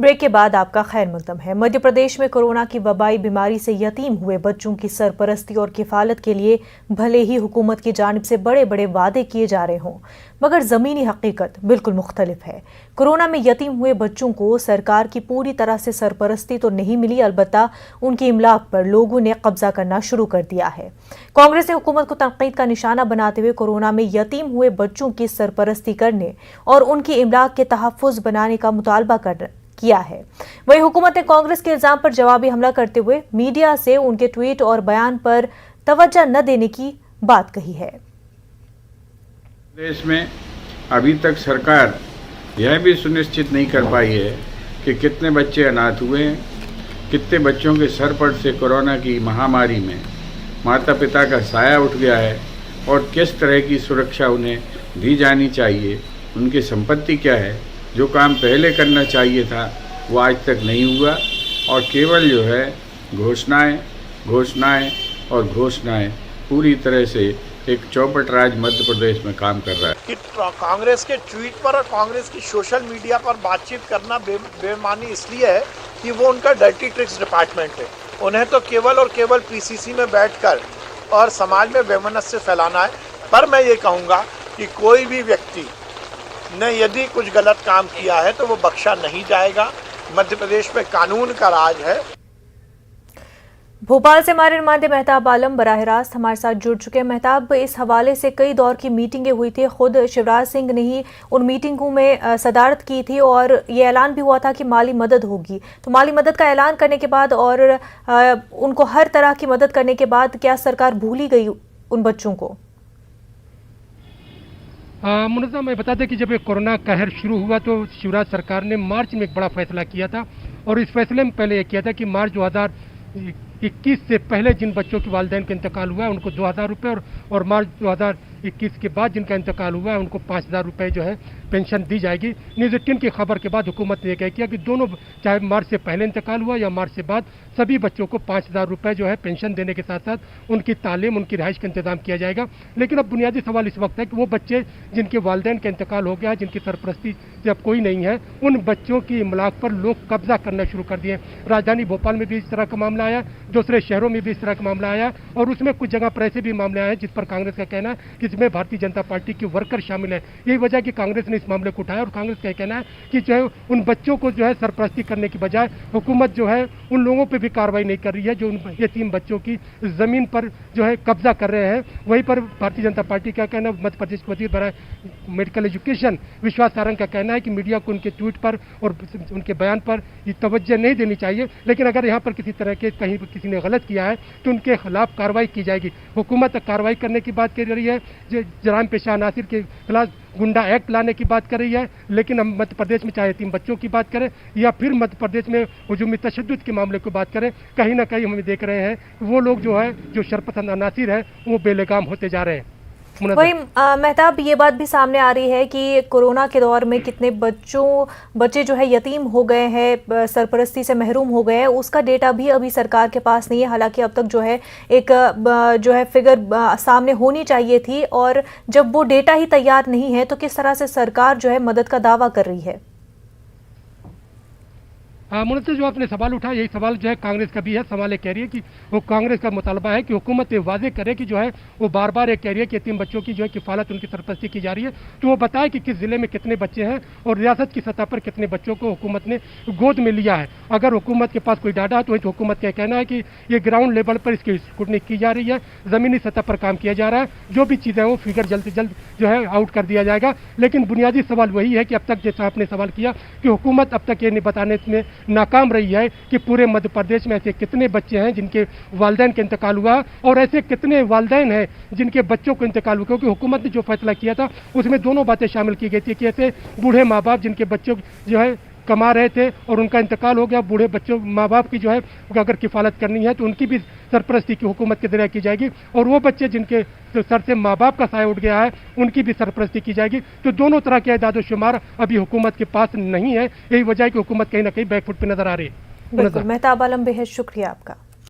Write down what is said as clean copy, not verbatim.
Break के बाद आपका खैर मकदम है। मध्य प्रदेश में कोरोना की वबाई बीमारी से यतीम हुए बच्चों की सरपरस्ती और किफालत के लिए भले ही हुकूमत की जानिब से बड़े बड़े वादे किए जा रहे हों, मगर ज़मीनी हकीकत बिल्कुल मुख्तलिफ है। कोरोना में यतीम हुए बच्चों को सरकार की पूरी तरह से सरपरस्ती तो नहीं मिली, अलबत्ता उनकी इमलाक पर लोगों ने कब्जा करना शुरू कर दिया है। कांग्रेस ने हुकूमत को तनकीद का निशाना बनाते हुए कोरोना में यतीम हुए बच्चों की सरपरस्ती करने और उनकी इमलाक के तहफ़्फ़ुज़ बनाने का मुतालबा किया है। वहीं हुकूमत ने कांग्रेस के इल्जाम पर जवाबी हमला करते हुए मीडिया से उनके ट्वीट और बयान पर तवज्जो न देने की बात कही है। देश में अभी तक सरकार यह भी सुनिश्चित नहीं कर पाई है कि कितने बच्चे अनाथ हुए हैं, कितने बच्चों के सर पर से कोरोना की महामारी में माता पिता का साया उठ गया है और किस तरह की सुरक्षा उन्हें दी जानी चाहिए, उनकी संपत्ति क्या है। जो काम पहले करना चाहिए था वो आज तक नहीं हुआ और केवल जो है घोषणाएं और घोषणाएं पूरी तरह से एक चौपट राज मध्य प्रदेश में काम कर रहा है। कि कांग्रेस के ट्वीट पर और कांग्रेस की सोशल मीडिया पर बातचीत करना बेमानी इसलिए है कि वो उनका डर्टी ट्रिक्स डिपार्टमेंट है। उन्हें तो केवल और केवल पीसीसी में बैठकर और समाज में वैमनस्य फैलाना है। पर मैं ये कहूँगा कि कोई भी व्यक्ति ने यदि कुछ गलत काम किया है तो वो बख्शा नहीं जाएगा। मध्य प्रदेश में कानून का राज है। भोपाल से हमारे नुमाइंदे मेहताब आलम बराह रास्त हमारे साथ जुड़ चुके हैं। मेहताब, इस हवाले से कई दौर की मीटिंगें हुई थी, खुद शिवराज सिंह ने ही उन मीटिंगों में सदारत की थी और ये ऐलान भी हुआ था कि माली मदद होगी। तो माली मदद का ऐलान करने के बाद और उनको हर तरह की मदद करने के बाद क्या सरकार भूल ही गई उन बच्चों को? मुनज़्ज़म, मैं बता दें कि जब ये कोरोना कहर शुरू हुआ तो शिवराज सरकार ने मार्च में एक बड़ा फैसला किया था और इस फैसले में पहले ये किया था कि मार्च 2021 से पहले जिन बच्चों के वालिदैन का इंतकाल हुआ है उनको 2000 रुपये और मार्च 2021 के बाद जिनका इंतकाल हुआ है उनको 5000 रुपये जो है पेंशन दी जाएगी। न्यूज़ 18 की खबर के बाद हुकूमत ने यह किया कि दोनों, चाहे मार्च से पहले इंतकाल हुआ या मार्च से बाद, सभी बच्चों को 5000 रुपये जो है पेंशन देने के साथ साथ उनकी तालीम, उनकी रिहाइश का इंतजाम किया जाएगा। लेकिन अब बुनियादी सवाल इस वक्त है कि वो बच्चे जिनके वालिदैन का इंतकाल हो गया, जिनकी सरपरस्ती जब कोई नहीं है, उन बच्चों की इमलाक पर लोग कब्जा करना शुरू कर दिए। राजधानी भोपाल में भी इस तरह का मामला आया, दूसरे शहरों में भी इस तरह का मामला आया और उसमें कुछ जगह पर ऐसे भी मामले आए जिस पर कांग्रेस का कहना है कि इसमें भारतीय जनता पार्टी के वर्कर शामिल है। यही वजह कि कांग्रेस ने इस मामले को उठाया और कांग्रेस का कहना है कि जो है उन बच्चों को जो है सरपरस्ती करने की बजाय हुकूमत जो है उन लोगों पर भी कार्रवाई नहीं कर रही है जो उन यतीम बच्चों की जमीन पर जो है कब्जा कर रहे हैं। वहीं पर भारतीय जनता पार्टी का कहना, मध्य प्रदेश के वजीर बराए मेडिकल एजुकेशन विश्वास सारंग का कहना है कि मीडिया को उनके ट्वीट पर और उनके बयान पर ये तवज्जो नहीं देनी चाहिए, लेकिन अगर यहाँ पर किसी तरह के कहीं किसी ने गलत किया है तो उनके खिलाफ कार्रवाई की जाएगी। हुकूमत कार्रवाई करने की बात कर रही है, जराइम पेशा अनासिर के खिलाफ गुंडा एक्ट लाने की बात कर रही है, लेकिन हम मध्य प्रदेश में चाहे यतीम बच्चों की बात करें या फिर मध्य प्रदेश में हुजूमी तशद्दुद के मामले की बात करें, कहीं ना कहीं हम देख रहे हैं वो लोग जो है जो शरपसंद अनासिर है वो बेलगाम होते जा रहे हैं। वही मेहताब, ये बात भी सामने आ रही है कि कोरोना के दौर में कितने बच्चे जो है यतीम हो गए हैं, सरपरस्ती से महरूम हो गए हैं, उसका डेटा भी अभी सरकार के पास नहीं है। हालांकि अब तक जो है एक जो है फिगर सामने होनी चाहिए थी और जब वो डेटा ही तैयार नहीं है तो किस तरह से सरकार जो है मदद का दावा कर रही है? मुनज़्ज़म, जो आपने सवाल उठाया यही सवाल जो है कांग्रेस का भी है। सवाल ये कह रही है कि वो कांग्रेस का मुतालबा है कि हुकूमत ये वाज़ेह करे कि जो है वो बार बार ये कह रही है कि यतीम बच्चों की जो है किफ़ालत, उनकी सरपरस्ती की जा रही है, तो वो बताए कि किस ज़िले में कितने बच्चे हैं और रियासत की सतह पर कितने बच्चों को हुकूमत ने गोद में लिया है। अगर हुकूमत के पास कोई डाटा है तो वही हुकूमत का कहना है कि ये ग्राउंड लेवल पर इसकी स्क्रूटनी की जा रही है, ज़मीनी सतह पर काम किया जा रहा है, जो भी चीज़ें वो फिगर जल्द से जल्द जो है आउट कर दिया जाएगा। लेकिन बुनियादी सवाल वही है कि अब तक जैसा आपने सवाल किया कि हुकूमत अब तक ये नहीं बताने में नाकाम रही है कि पूरे मध्य प्रदेश में ऐसे कितने बच्चे हैं जिनके वालिदैन का इंतकाल हुआ और ऐसे कितने वालिदैन हैं जिनके बच्चों को इंतकाल हुआ, क्योंकि हुकूमत ने जो फैसला किया था उसमें दोनों बातें शामिल की गई थी कि ऐसे बूढ़े माँ बाप जिनके बच्चों जो है कमा रहे थे और उनका इंतकाल हो गया, बूढ़े बच्चों माँ बाप की जो है अगर किफ़ालत करनी है तो उनकी भी सरपरस्ती की हुकूमत के जरिए की जाएगी और वो बच्चे जिनके सर से माँ बाप का साया उठ गया है उनकी भी सरपरस्ती की जाएगी। तो दोनों तरह के इदाद शुमार अभी हुकूमत के पास नहीं है। यही वजह है कि हुकूमत कहीं ना कहीं बैकफुट पे नजर आ रही है। बिल्कुल मेहताब आलम, बेहद शुक्रिया आपका।